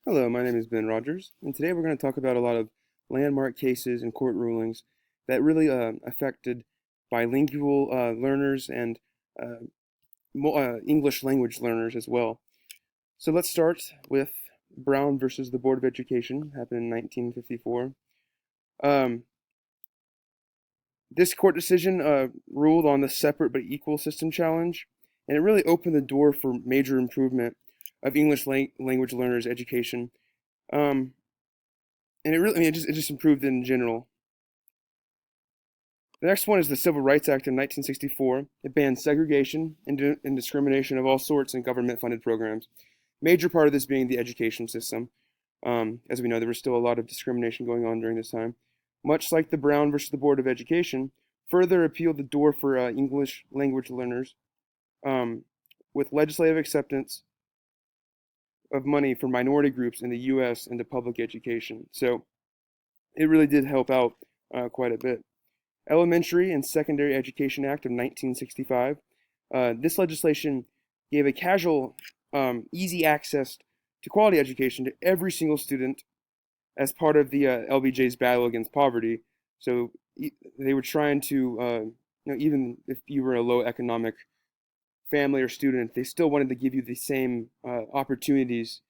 Hello, my name is Ben Rogers, and today we're going to talk about a lot of landmark cases and court rulings that really affected bilingual learners and uh, English language learners as well. So let's start with Brown versus the Board of Education, happened in 1954. Um, this court decision ruled on the separate but equal system challenge, and it really opened the door for major improvement of English language learners' education. Um, and it really, it just improved in general. The next one is the Civil Rights Act of 1964. It banned segregation and discrimination of all sorts in government-funded programs. Major part of this being the education system. As we know, there was still a lot of discrimination going on during this time. Much like the Brown versus the Board of Education, further appealed the door for English language learners with legislative acceptance of money for minority groups in the U.S. into public education. So it really did help out quite a bit. Elementary and Secondary Education Act of 1965. This legislation gave a casual, easy access to quality education to every single student as part of the LBJ's battle against poverty. So they were trying to, even if you were a low economic family or student, they still wanted to give you the same opportunities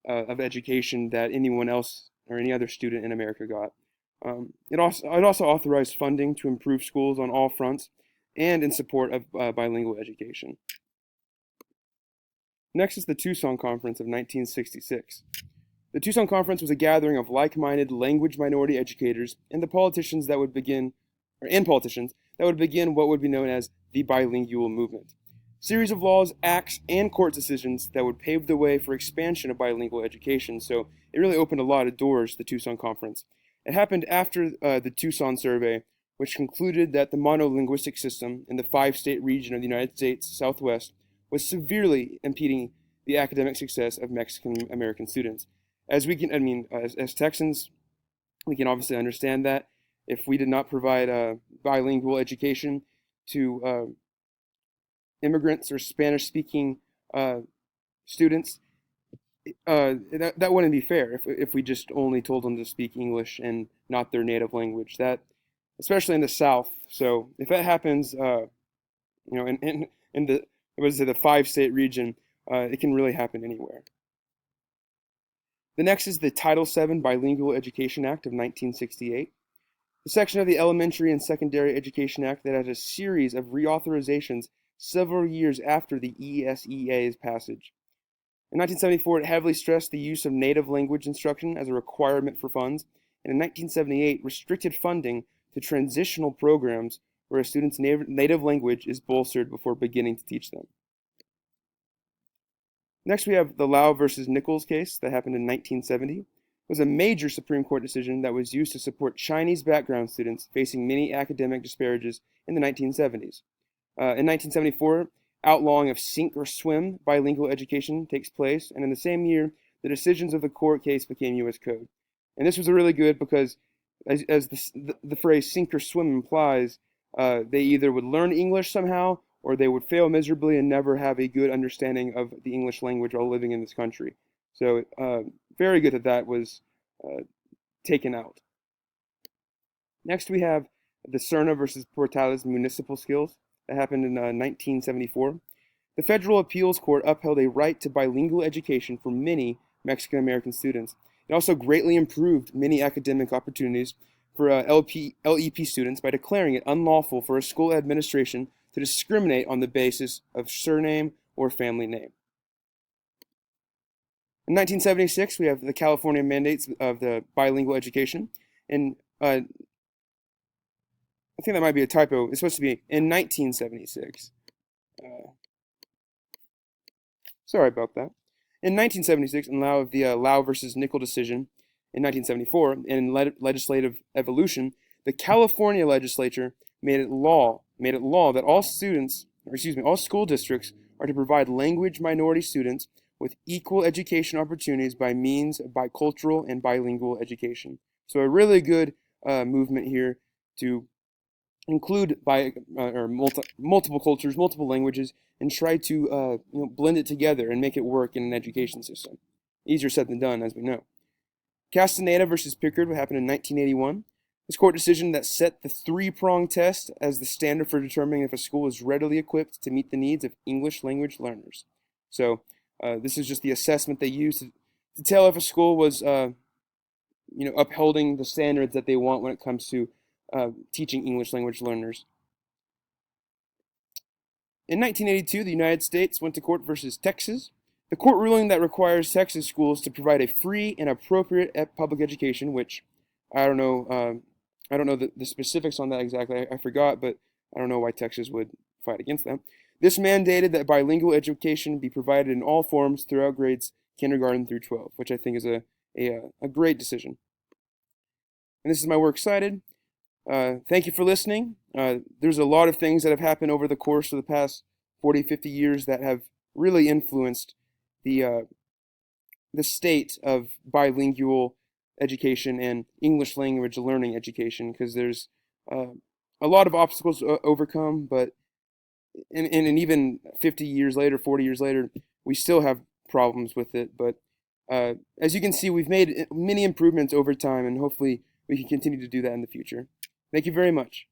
of education that anyone else or any other student in America got. It also authorized funding to improve schools on all fronts and in support of bilingual education. Next is the Tucson Conference of 1966. The Tucson Conference was a gathering of like-minded language minority educators and politicians that would begin what would be known as the bilingual movement. Series of laws, acts, and court decisions that would pave the way for expansion of bilingual education. So it really opened a lot of doors, the Tucson Conference. It happened after the Tucson Survey, which concluded that the monolinguistic system in the 5-state region of the United States Southwest was severely impeding the academic success of Mexican American students. As we can, as Texans, we can obviously understand that if we did not provide bilingual education to immigrants or Spanish-speaking students, that wouldn't be fair if we just only told them to speak English and not their native language. That, especially in the South. So if that happens, in the 5-state region, it can really happen anywhere. The next is the Title VII Bilingual Education Act of 1968. The section of the Elementary and Secondary Education Act that had a series of reauthorizations several years after the ESEA's passage. In 1974, it heavily stressed the use of native language instruction as a requirement for funds, and in 1978, restricted funding to transitional programs where a student's native language is bolstered before beginning to teach them. Next, we have the Lau versus Nichols case that happened in 1970. It was a major Supreme Court decision that was used to support Chinese background students facing many academic disparages in the 1970s. In 1974, outlawing of sink or swim bilingual education takes place, and in the same year, the decisions of the court case became U.S. code. And this was really good because, as the phrase sink or swim implies, they either would learn English somehow or they would fail miserably and never have a good understanding of the English language while living in this country. So very good that was taken out. Next, we have the Serna versus Portales municipal skills that happened in 1974. The Federal Appeals Court upheld a right to bilingual education for many Mexican American students. It also greatly improved many academic opportunities for LEP students by declaring it unlawful for a school administration to discriminate on the basis of surname or family name. In 1976, we have the California mandates of the bilingual education. And I think that might be a typo. It's supposed to be in 1976. Sorry about that. In 1976, in lieu of the Lau versus Nickel decision in 1974, in legislative evolution, the California legislature made it law that all school districts are to provide language minority students with equal education opportunities by means of bicultural and bilingual education. So a really good movement here to include multiple cultures, multiple languages, and try to blend it together and make it work in an education system. Easier said than done, as we know. Castaneda versus Pickard happened in 1981. This court decision that set the three-pronged test as the standard for determining if a school is readily equipped to meet the needs of English language learners. So this is just the assessment they use to tell if a school was, upholding the standards that they want when it comes to teaching English language learners. In 1982, the United States went to court versus Texas. The court ruling that requires Texas schools to provide a free and appropriate public education, which I don't know the specifics on that exactly. I forgot, but I don't know why Texas would fight against them. This mandated that bilingual education be provided in all forms throughout grades kindergarten through 12, which I think is a great decision. And this is my works cited. Thank you for listening. There's a lot of things that have happened over the course of the past 40, 50 years that have really influenced the state of bilingual education and English language learning education, because there's a lot of obstacles to overcome, but and even 50 years later, 40 years later, we still have problems with it. But as you can see, we've made many improvements over time, and hopefully we can continue to do that in the future. Thank you very much.